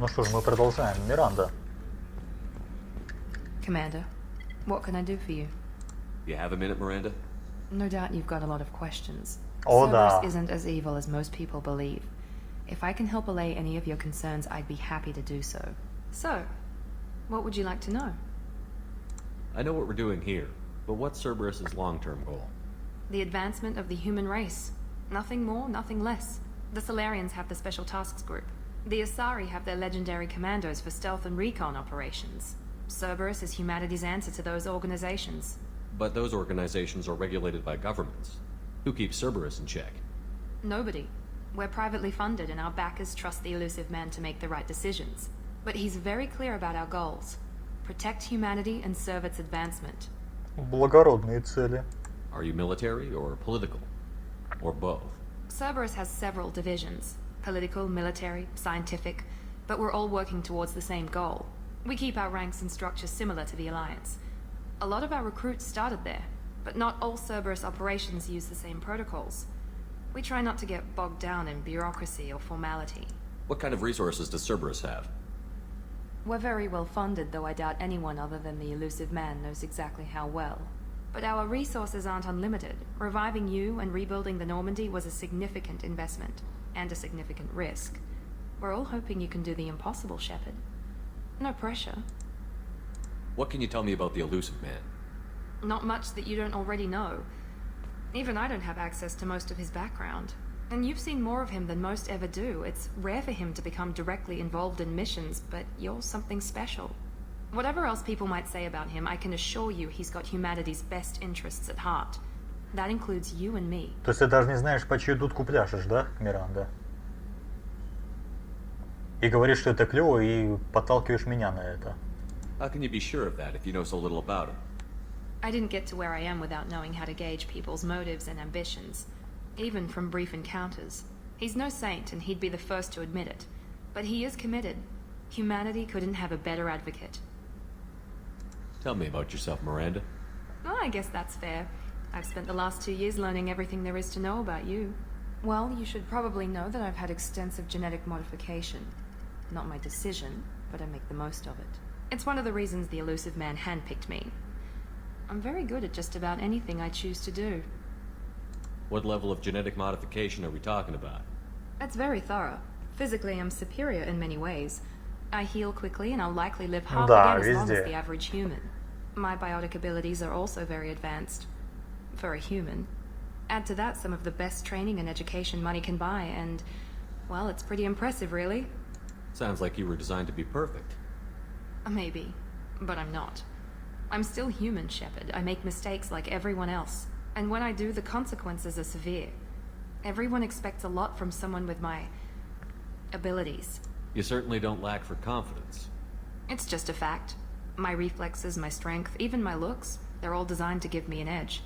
Ну что ж, мы продолжаем. Миранда. Commander, what can I do for you? You have a minute, Miranda? No doubt you've got a lot of questions. Oh, Cerberus да. isn't as evil as most people believe. If I can help allay any of your concerns, I'd be happy to do so. So, what would you like to know? I know what we're doing here, but what's Cerberus's long-term goal? The advancement of the human race. Nothing more, nothing less. The Solarians have the Special Tasks Group. The Asari have their legendary commandos for stealth and recon operations. Cerberus is humanity's answer to those organizations. But those organizations are regulated by governments. Who keeps Cerberus in check? Nobody. We're privately funded and our backers trust the elusive man to make the right decisions. But he's very clear about our goals. Protect humanity and serve its advancement. Благородные цели. Are you military or political? Or both? Cerberus has several divisions. Political, military, scientific. But we're all working towards the same goal. We keep our ranks and structures similar to the Alliance. A lot of our recruits started there, but not all Cerberus operations use the same protocols. We try not to get bogged down in bureaucracy or formality. What kind of resources does Cerberus have? We're very well funded, though I doubt anyone other than the elusive man knows exactly how well. But our resources aren't unlimited. Reviving you and rebuilding the Normandy was a significant investment, and a significant risk. We're all hoping you can do the impossible, Shepard. No pressure. What can you tell me about the elusive man? Not much that you don't already know. Even I don't have access to most of his background. And you've seen more of him than most ever do. It's rare for him to become directly involved in missions, but you're something special. Whatever else people might say about him, I can assure you he's got humanity's best interests at heart. That includes you and me. То есть ты даже не знаешь, по чью дудку пляшешь, да, Миранда? И говоришь, что это клево, и подталкиваешь меня на это. How can you be sure of that if you know so little about him? I didn't get to where I am without knowing how to gauge people's motives and ambitions. Even from brief encounters. He's no saint, and he'd be the first to admit it. But he is committed. Humanity couldn't have a better advocate. Tell me about yourself, Miranda. Well, I guess that's fair. I've spent the last 2 years learning everything there is to know about you. Well, you should probably know that I've had extensive genetic modification. Not my decision, but I make the most of it. It's one of the reasons the elusive man handpicked me. I'm very good at just about anything I choose to do. What level of genetic modification are we talking about? That's very thorough. Physically, I'm superior in many ways. I heal quickly and I'll likely live half Да, again as long as везде. the average human. My biotic abilities are also very advanced. For a human. Add to that some of the best training and education money can buy, and, well, it's pretty impressive, really. Sounds like you were designed to be perfect. Maybe, but I'm not. I'm still human, Shepard. I make mistakes like everyone else. And when I do, the consequences are severe. Everyone expects a lot from someone with my abilities. You certainly don't lack for confidence. It's just a fact. My reflexes, my strength, even my looks, they're all designed to give me an edge.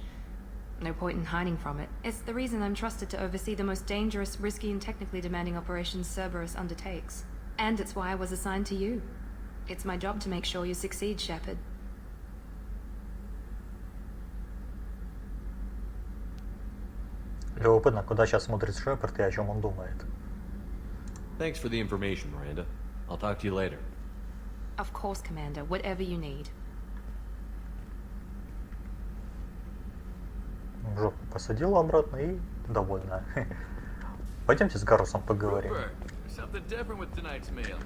No point in hiding from it. It's the reason I'm trusted to oversee the most dangerous, risky, and technically demanding operations Cerberus undertakes. And it's why I was assigned to you. It's my job to make sure you succeed, Shepard. Любопытно, куда сейчас смотрит Шепард и о чем он думает. Thanks for the information, Miranda. I'll talk to you later. Of course, Commander. Whatever you need. В жопу посадила обратно и довольна. Пойдемте с Гарусом поговорим. Rupert, there's something different with tonight's meal.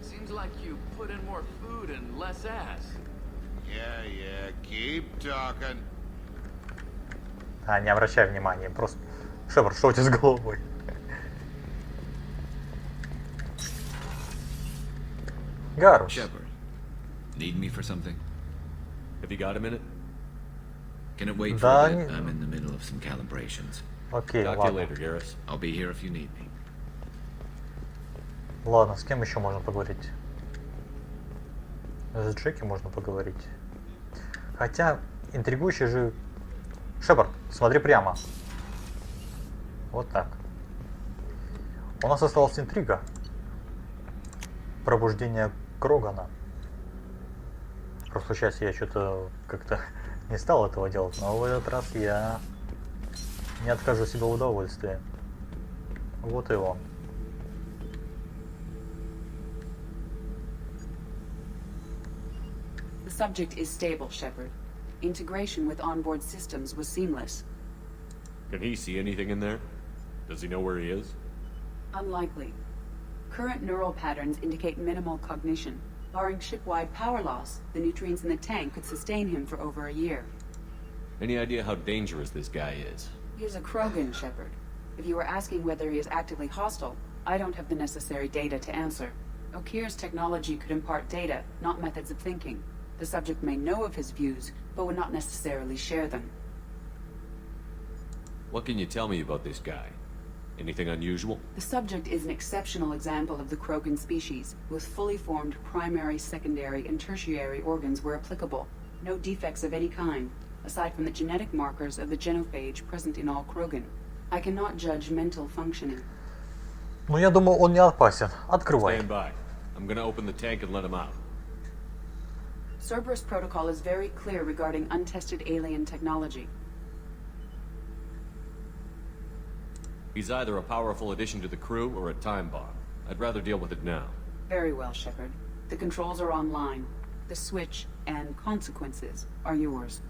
Seems like you put in more food and less ass. Yeah, keep talking. А, не обращай внимания, просто... Шепард, что у тебя с головой? Гарус. Shepard, need me for something? Have you got a minute? Can it wait for Да, a bit? не- I'm in the middle of some calibrations. Окей, Talk to you ладно. later, Garrus. I'll be here if you need me. Ладно, с кем еще можно поговорить? С Джеки можно поговорить. Хотя, интригующий же... Шепард, смотри прямо. Вот так. У нас осталась интрига. Пробуждение Крогана. В прошлой части я что-то как-то не стал этого делать, но в этот раз я не откажу себе в удовольствии. Вот и он. subject is stable, Shepard. Integration with onboard systems was seamless. Can he see anything in there? Does he know where he is? Unlikely. Current neural patterns indicate minimal cognition. Barring ship-wide power loss, the nutrients in the tank could sustain him for over a year. Any idea how dangerous this guy is? He is a Krogan, Shepard. If you were asking whether he is actively hostile, I don't have the necessary data to answer. Okir's technology could impart data, not methods of thinking. The subject may know of his views, but would not necessarily share them. What can you tell me about this guy? Anything unusual? The subject is an exceptional example of the Krogan species, with fully formed primary, secondary, and tertiary organs where applicable. No defects of any kind, aside from the genetic markers of the genophage present in all Krogan. I cannot judge mental functioning. Ну, я думаю, он не опасен. Открывай. Stand by. I'm gonna open the tank and let him out. Cerberus protocol is very clear regarding untested alien technology. He's either a powerful addition to the crew or a time bomb. I'd rather deal with it now. Very well, Shepard. The controls are online. The switch and consequences are yours.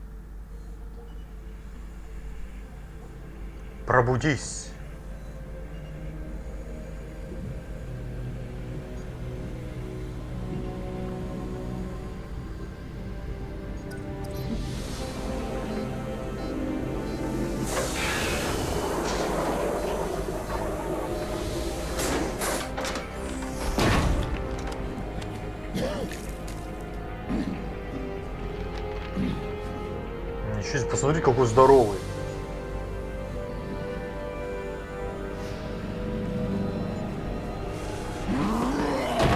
Пробудись. Ничего себе, посмотри, какой здоровый.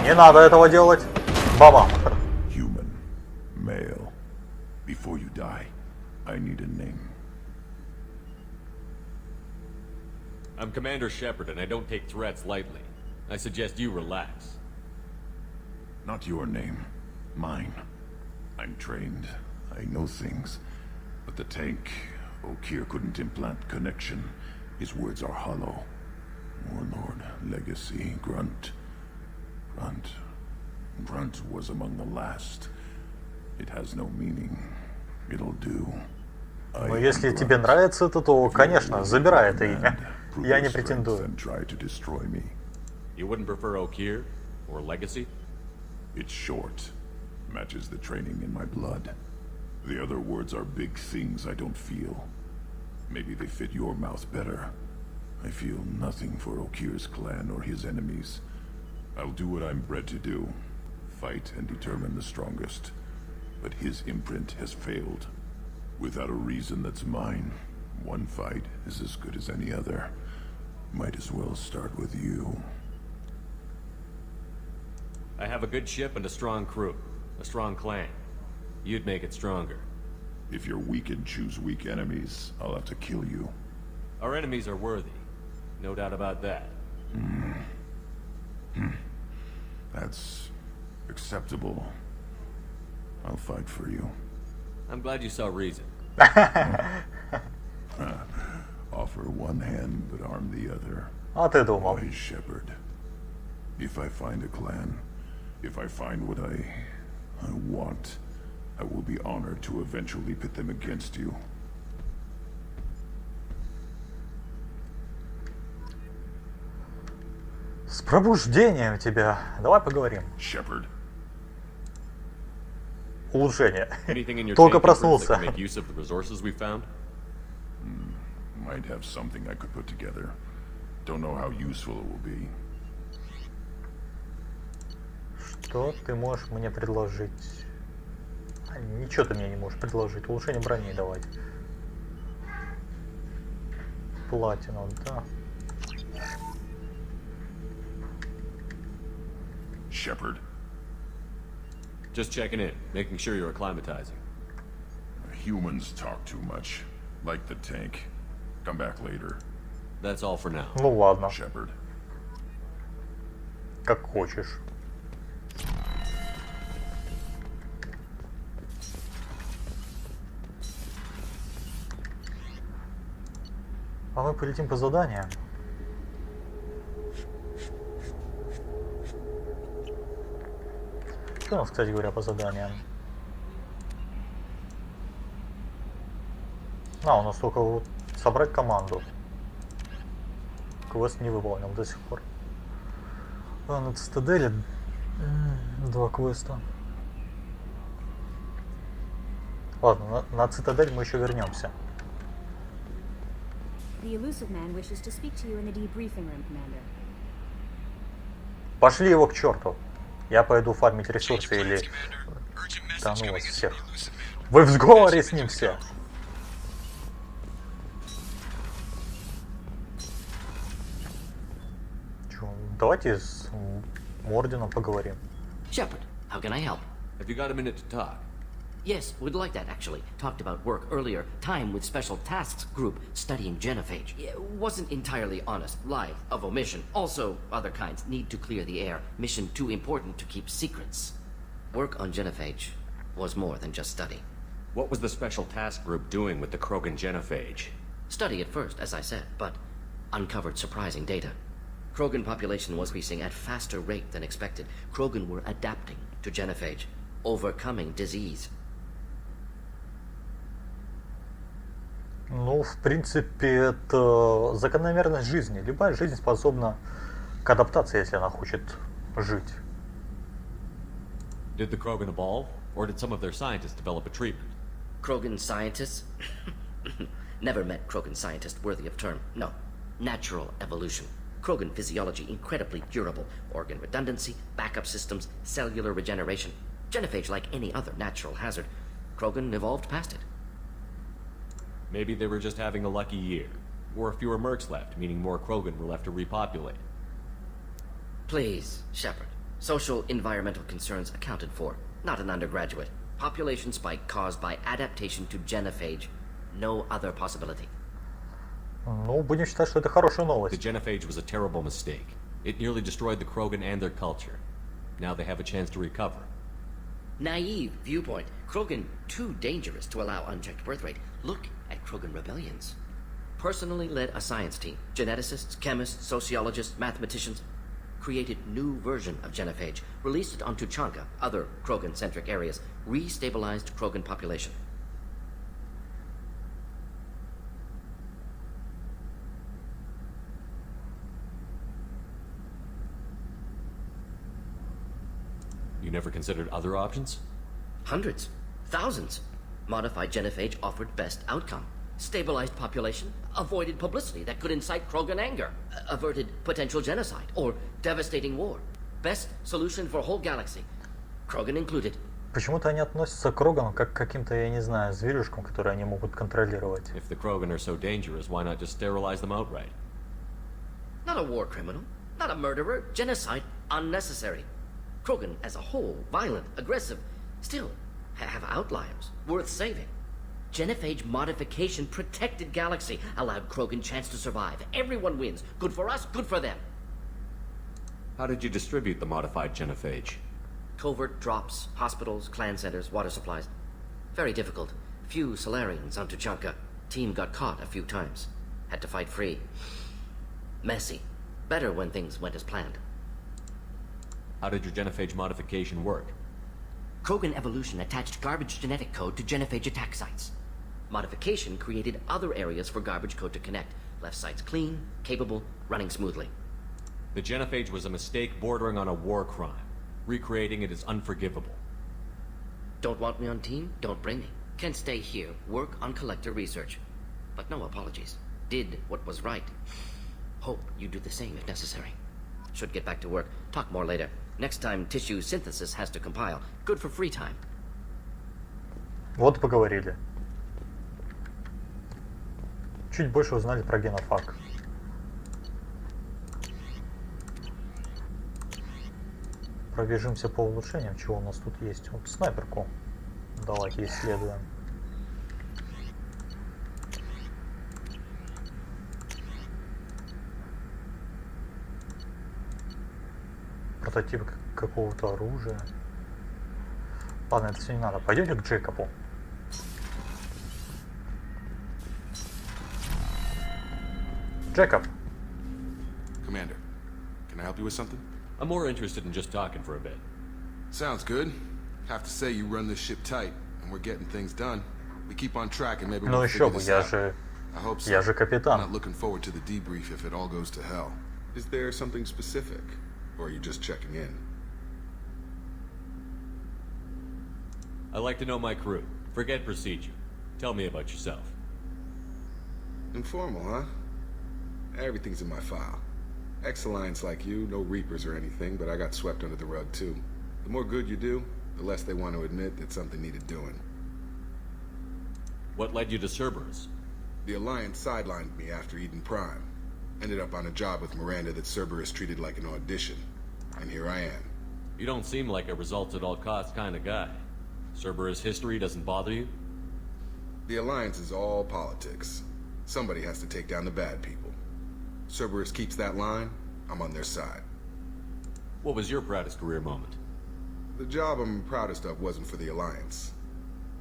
Не надо этого делать. Баба. Human. Male. Before you die, I need a name. I'm Commander Shepard, and I don't take threats lightly. I suggest you relax. Not your name. Mine. I'm trained. I know things. But the tank, Okir couldn't implant connection. His words are hollow. Warlord, legacy, Grunt. Grunt was among the last. It has no meaning. It'll do. Но если тебе нравится это, то, конечно, забирай это имя. Я не претендую. You wouldn't prefer Okir or Legacy? It's short. Matches the training in my blood. The other words are big things I don't feel. Maybe they fit your mouth better. I feel nothing for Okir's clan or his enemies. I'll do what I'm bred to do. Fight and determine the strongest. But his imprint has failed. Without a reason that's mine, one fight is as good as any other. Might as well start with you. I have a good ship and a strong crew. A strong clan. You'd make it stronger. If you're weak and choose weak enemies, I'll have to kill you. Our enemies are worthy. No doubt about that. That's acceptable. I'll fight for you. I'm glad you saw reason. Offer one hand, but arm the other. А ты думал. Wise Shepherd. If I find a clan, if I find what I want, I will be honored to eventually pit them against you. С пробуждением тебя. Давай поговорим. Shepherd. Улучшение. Anything in your Только tank that проснулся. can make use of the resources we found? Might have something I could put together. Don't know how useful it will be. Что ты можешь мне предложить? Ничего ты мне не можешь предложить. Улучшение брони давай. Платину, да. Shepherd. Just checking in, making sure you're acclimatizing. Humans talk too much. Like the tank. Come back later. That's all for now. Ну ладно, Shepherd. как хочешь. А мы полетим по заданиям. Что у нас, кстати говоря, по заданиям? А, у нас только вот собрать команду. Квест не выполнил до сих пор. А, на цитадели 2 квеста. Ладно, на цитадель мы еще вернемся. The elusive man wishes to speak to you in the debriefing room, Commander. Пошли его к черту. Я пойду фармить ресурсы или... Да ну вас всех. Вы в сговоре с ним все. Чё, давайте с Орденом поговорим. Shepard, how can I help? Have you got a minute to talk? Yes, would like that actually. Talked about work earlier. Time with Special Tasks Group studying genophage. Wasn't entirely honest. Lie of omission. Also, other kinds. Need to clear the air. Mission too important to keep secrets. Work on genophage was more than just study. What was the Special Task Group doing with the Krogan genophage? Study at first, as I said, but uncovered surprising data. Krogan population was increasing at faster rate than expected. Krogan were adapting to genophage, overcoming disease. Ну, в принципе, это закономерность жизни. Любая жизнь способна к адаптации, если она хочет жить. Did the Krogan evolve, or did some of their scientists develop a treatment? Krogan scientists? Never met Krogan scientist worthy of term. No. Natural evolution. Krogan physiology incredibly durable. Organ redundancy, backup systems, cellular regeneration. Genophage like any other natural hazard. Krogan evolved past it. Maybe they were just having a lucky year. Or fewer mercs left, meaning more Krogan were left to repopulate. Please, Shepard. Social environmental concerns accounted for. Not an undergraduate. Population spike caused by adaptation to genophage. No other possibility. Ну, будем считать, что это хорошая The новость. genophage was a terrible mistake. It nearly destroyed the Krogan and their culture. Now they have a chance to recover. Naive viewpoint. Krogan too dangerous to allow unchecked birth rate. Look at Krogan rebellions. Personally led a science team. Geneticists, chemists, sociologists, mathematicians. Created new version of genophage. Released it on Tuchanka, other Krogan-centric areas. Restabilized Krogan population. You never considered other options? Hundreds. Thousands. Modified genophage offered best outcome. Stabilized population, avoided publicity that could incite Krogan anger, averted potential genocide, or devastating war. Best solution for whole galaxy. Krogan included. Почему-то они относятся к Рогану как к каким-то, я не знаю, зверюшкам, которые они могут контролировать. If the Krogan are so dangerous, why not just sterilize them outright? Not a war criminal, not a murderer. Genocide unnecessary. Krogan as a whole, violent, aggressive, still have outliers worth saving. Genophage modification protected galaxy, allowed Krogan chance to survive. Everyone wins. Good for us, good for them. How did you distribute the modified genophage? Covert drops, hospitals, clan centers, water supplies. Very difficult. Few Solarians on Tuchanka. Team got caught a few times. Had to fight free. Messy. Better when things went as planned. How did your genophage modification work? Krogan evolution attached garbage genetic code to genophage attack sites. Modification created other areas for garbage code to connect. Left sites clean, capable, running smoothly. The genophage was a mistake bordering on a war crime. Recreating it is unforgivable. Don't want me on team? Don't bring me. Can stay here, work on collector research. But no apologies. Did what was right. Hope you do the same if necessary. Should get back to work. Talk more later. Next time tissue synthesis has to compile. Good for free time. Вот поговорили. Чуть больше узнали про генофак. Пробежимся по улучшениям, чего у нас тут есть. Вот снайперку. Давайте исследуем. Прототип какого-то оружия. Ладно, это все не надо. Пойдемте к Джейкобу. Джейкоб. Commander, can I help you with something? I'm more interested in just talking for a bit. Sounds good. Have to say you run this ship tight, and we're getting things done. We keep on track and maybe Ну we'll еще figure бы, this я out. же I hope so. Я же I'm капитан. not looking forward to the debrief if it all goes to hell. Is there something specific? Or are you just checking in? I like to know my crew. Forget procedure. Tell me about yourself. Informal, huh? Everything's in my file. Ex-Alliance like you, no Reapers or anything, but I got swept under the rug too. The more good you do, the less they want to admit that something needed doing. What led you to Cerberus? The Alliance sidelined me after Eden Prime. Ended up on a job with Miranda that Cerberus treated like an audition. And here I am. You don't seem like a results-at-all-costs kind of guy. Cerberus history doesn't bother you? The Alliance is all politics. Somebody has to take down the bad people. Cerberus keeps that line, I'm on their side. What was your proudest career moment? The job I'm proudest of wasn't for the Alliance.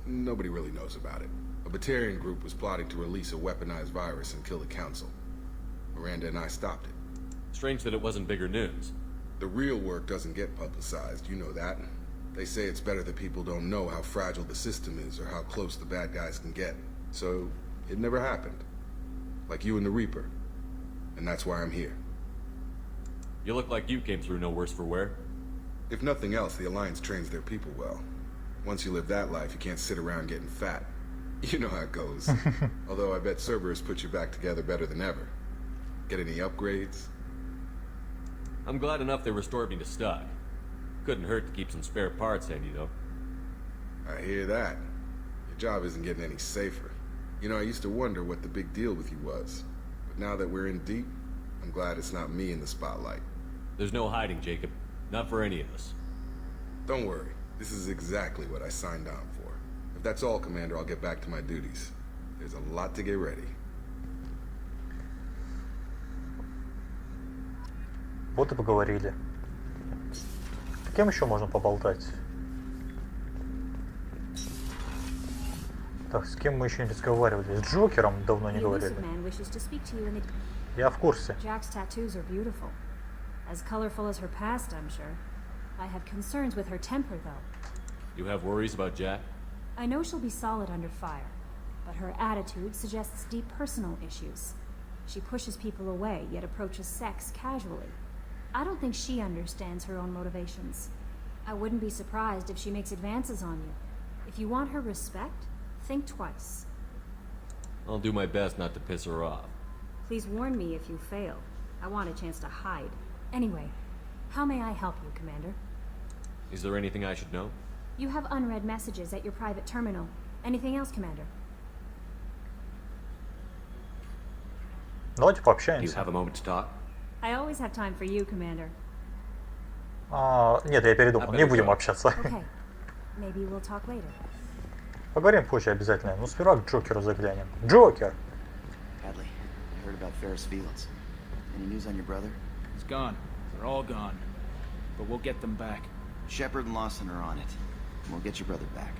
Nobody really knows about it. A Batarian group was plotting to release a weaponized virus and kill the Council. Miranda and I stopped it. Strange that it wasn't bigger news. The real work doesn't get publicized, you know that. They say it's better that people don't know how fragile the system is or how close the bad guys can get. So, it never happened. Like you and the Reaper. And that's why I'm here. You look like you came through no worse for wear. If nothing else, the Alliance trains their people well. Once you live that life, you can't sit around getting fat. You know how it goes. Although I bet Cerberus put you back together better than ever. Get any upgrades? I'm glad enough they restored me to stock. Couldn't hurt to keep some spare parts handy, though. I hear that. Your job isn't getting any safer. You know, I used to wonder what the big deal with you was. But now that we're in deep, I'm glad it's not me in the spotlight. There's no hiding, Jacob. Not for any of us. Don't worry. This is exactly what I signed on for. If that's all, Commander, I'll get back to my duties. There's a lot to get ready. Вот и поговорили. С кем еще можно поболтать? Так, с кем мы еще не разговаривали? С Джокером давно не The говорили. elusive man wishes to speak to you in the... Я в курсе. Jack's tattoos are beautiful. As colorful as her past, I'm sure. I have concerns with her temper, though. You have worries about Jack? I know she'll be solid under fire, but her attitude suggests deep personal issues. She pushes people away, yet approaches sex casually. I don't think she understands her own motivations. I wouldn't be surprised if she makes advances on you. If you want her respect, think twice. I'll do my best not to piss her off. Please warn me if you fail. I want a chance to hide. Anyway, how may I help you, Commander? Is there anything I should know? You have unread messages at your private terminal. Anything else, Commander? Давайте Do you пообщаемся. have a moment to talk? I always have time for you, Commander. Нет, я передумал. Не будем общаться. Okay. Maybe we'll talk later. Поговорим позже обязательно. Но сперва к Джокеру заглянем. Джокер! Hadley, I heard about Ferris Fields. Any news on your brother? He's gone. They're all gone. But we'll get them back. Shepard and Lawson are on it. We'll get your brother back.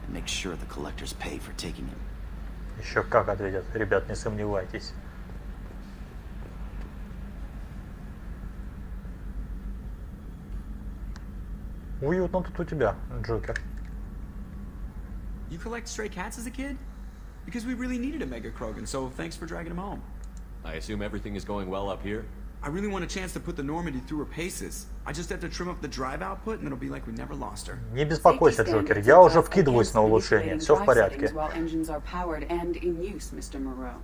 And make sure the collectors pay for taking him. Еще как ответят. Ребят, не сомневайтесь. Уютно тут у тебя, Джокер. You collect stray cats as a kid? Because we really needed a Mega Krogan, so thanks for dragging him home. I assume everything is going well up here? I really want a chance to put the Normandy through her paces. I just have to trim up the drive output, and it'll be like we never lost her. Не беспокойся, Джокер. Я уже вкидываюсь на улучшение. Все в порядке. While engines are powered and in use, Mr. Moreau.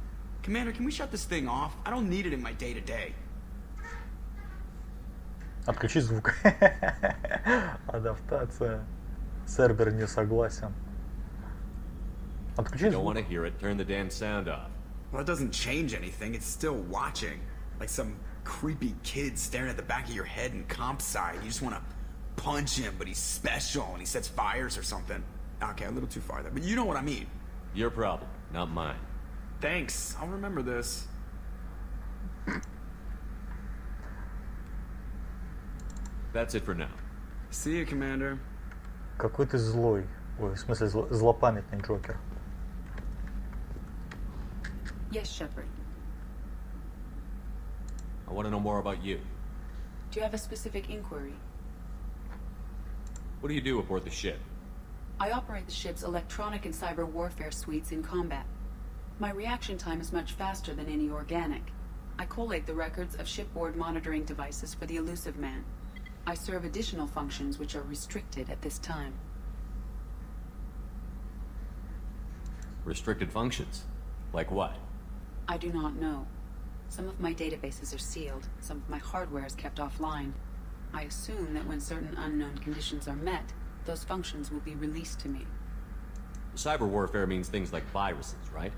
Commander, can we shut this thing off? I don't need it in my day-to-day. Отключи звук. Адаптация. Сервер не согласен. Отключи Don't звук. want to hear it. Turn the damn sound off. Well, it doesn't change anything. It's still watching. Like some creepy kid staring at the back of your head in comp sci. You just want to punch him, but he's special and he sets fires or something. Okay, a little too far there, but you know what I mean. Your problem, not mine. Thanks. I'll remember this. That's it for now. See you, Commander. Какой ты злой. Ой, в смысле злопамятный Джокер. Yes, Shepard. I want to know more about you. Do you have a specific inquiry? What do you do aboard the ship? I operate the ship's electronic and cyber warfare suites in combat. My reaction time is much faster than any organic. I collate the records of shipboard monitoring devices for the Elusive Man. I serve additional functions which are restricted at this time. Restricted functions? Like what? I do not know. Some of my databases are sealed, some of my hardware is kept offline. I assume that when certain unknown conditions are met, those functions will be released to me. Cyber warfare means things like viruses, right?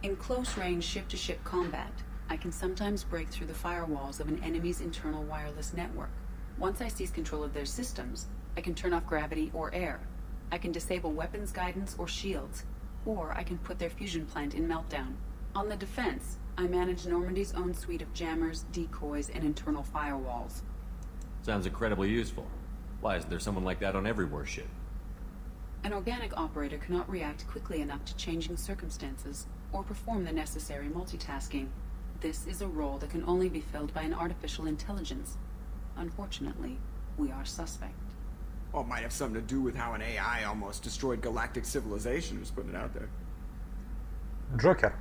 In close-range ship-to-ship combat, I can sometimes break through the firewalls of an enemy's internal wireless network. Once I seize control of their systems, I can turn off gravity or air. I can disable weapons guidance or shields, or I can put their fusion plant in meltdown. On the defense, I manage Normandy's own suite of jammers, decoys, and internal firewalls. Sounds incredibly useful. Why isn't there someone like that on every warship? An organic operator cannot react quickly enough to changing circumstances or perform the necessary multitasking. This is a role that can only be filled by an artificial intelligence. Unfortunately, we are suspect. Well, it might have something to do with how an AI almost destroyed galactic civilization, just putting it out there. Джокер,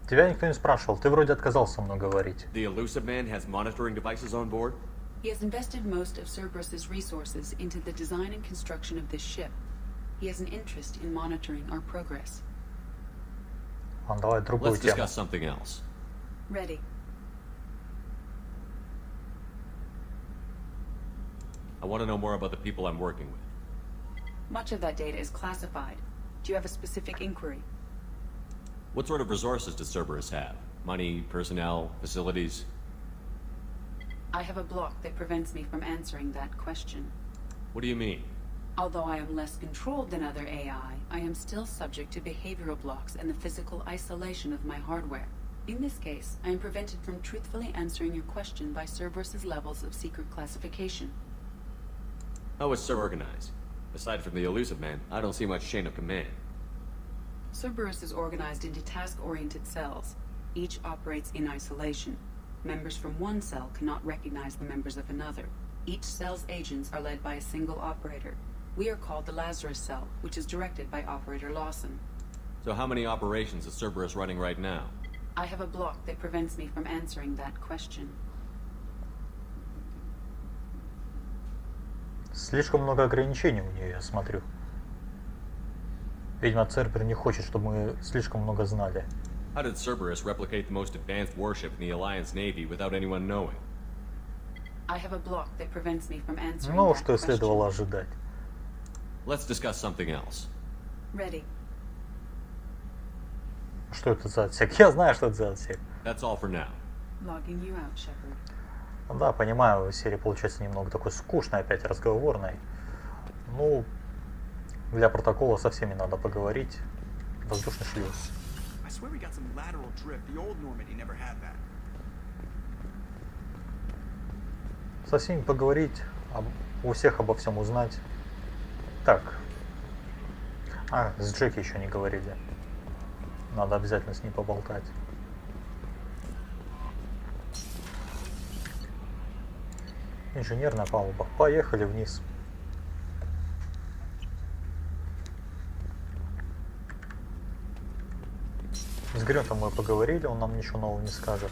тебя никто не спрашивал, ты вроде отказался со мной говорить. The Elusive Man has monitoring devices on board? He has invested most of Cerberus's resources into the design and construction of this ship. He has an interest in monitoring our progress. Давай другую Let's тему. discuss something else. Ready. I want to know more about the people I'm working with. Much of that data is classified. Do you have a specific inquiry? What sort of resources does Cerberus have? Money, personnel, facilities? I have a block that prevents me from answering that question. What do you mean? Although I am less controlled than other AI, I am still subject to behavioral blocks and the physical isolation of my hardware. In this case, I am prevented from truthfully answering your question by Cerberus's levels of secret classification. How is Cer organized? Aside from the Elusive Man, I don't see much chain of command. Cerberus is organized into task-oriented cells. Each operates in isolation. Members from one cell cannot recognize the members of another. Each cell's agents are led by a single operator. We are called the Lazarus Cell, which is directed by Operator Lawson. So how many operations is Cerberus running right now? I have a block that prevents me from answering that question. Слишком много ограничений у нее, я смотрю. Видимо, Цербер не хочет, чтобы мы слишком много знали. How did Cerberus replicate the most advanced warship in the Alliance Navy without anyone knowing? I have a block that prevents me from answering Ну, that что и question. следовало ожидать. Let's discuss something else. Ready. Что это за отсек? Я знаю, что это за отсек. That's all for now. Logging you out, Shepard. Да, понимаю, серия получается немного такой скучной, опять разговорной. Ну, для протокола со всеми надо поговорить. Воздушный шлюз. I swear we got some lateral drift. The old Normandy never had that. Со всеми поговорить, у всех обо всем узнать. Так. С Джеки еще не говорили. Надо обязательно с ней поболтать. Инженерная палуба. Поехали вниз. С Грёнтом мы поговорили, он нам ничего нового не скажет.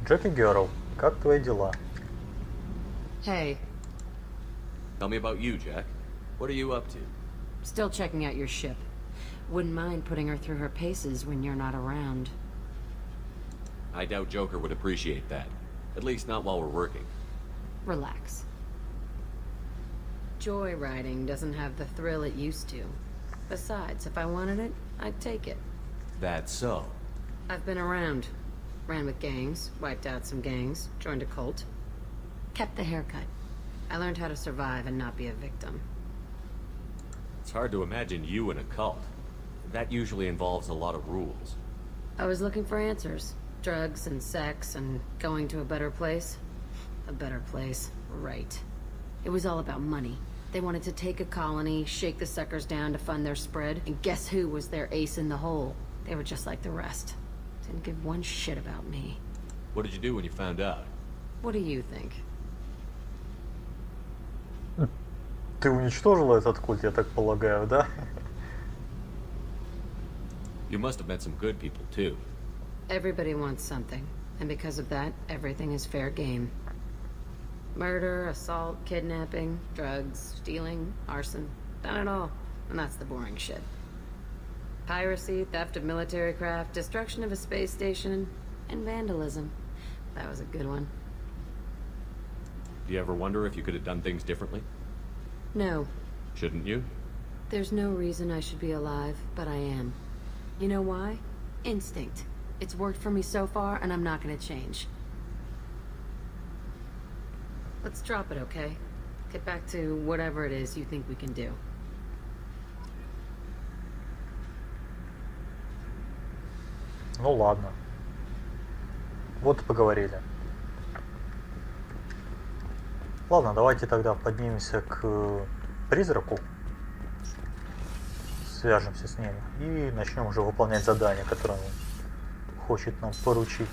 Джеки Герл, как твои дела? Hey, Tell me about you, Jack. What are you up to? still checking out your ship. Wouldn't mind putting her through her paces when you're not around. I doubt Joker would appreciate that. At least not while we're working. Relax. Joyriding doesn't have the thrill it used to. Besides, if I wanted it, I'd take it. That's so. I've been around. Ran with gangs, wiped out some gangs, joined a cult. Kept the haircut. I learned how to survive and not be a victim. It's hard to imagine you in a cult. That usually involves a lot of rules. I was looking for answers. Drugs and sex and going to a better place. A better place, right. It was all about money. They wanted to take a colony, shake the suckers down to fund their spread, and guess who was their ace in the hole? They were just like the rest. Didn't give one shit about me. What did you do when you found out? What do you think? Ты уничтожила этот культ, я так полагаю, да? You must have met some good people, too. Everybody wants something, and because of that, everything is fair game. Murder, assault, kidnapping, drugs, stealing, arson, done it all. And that's the boring shit. Piracy, theft of military craft, destruction of a space station, and vandalism. That was a good one. Do you ever wonder if you could have done things differently? No. Shouldn't you? There's no reason I should be alive, but I am. You know why? Instinct. It's worked for me so far, and I'm not gonna change. Let's drop it, okay? Get back to whatever it is you think we can do. Ну ладно. Вот и поговорили. Ладно, давайте тогда поднимемся к призраку. Свяжемся с ним и начнем уже выполнять задание, которое он хочет нам поручить.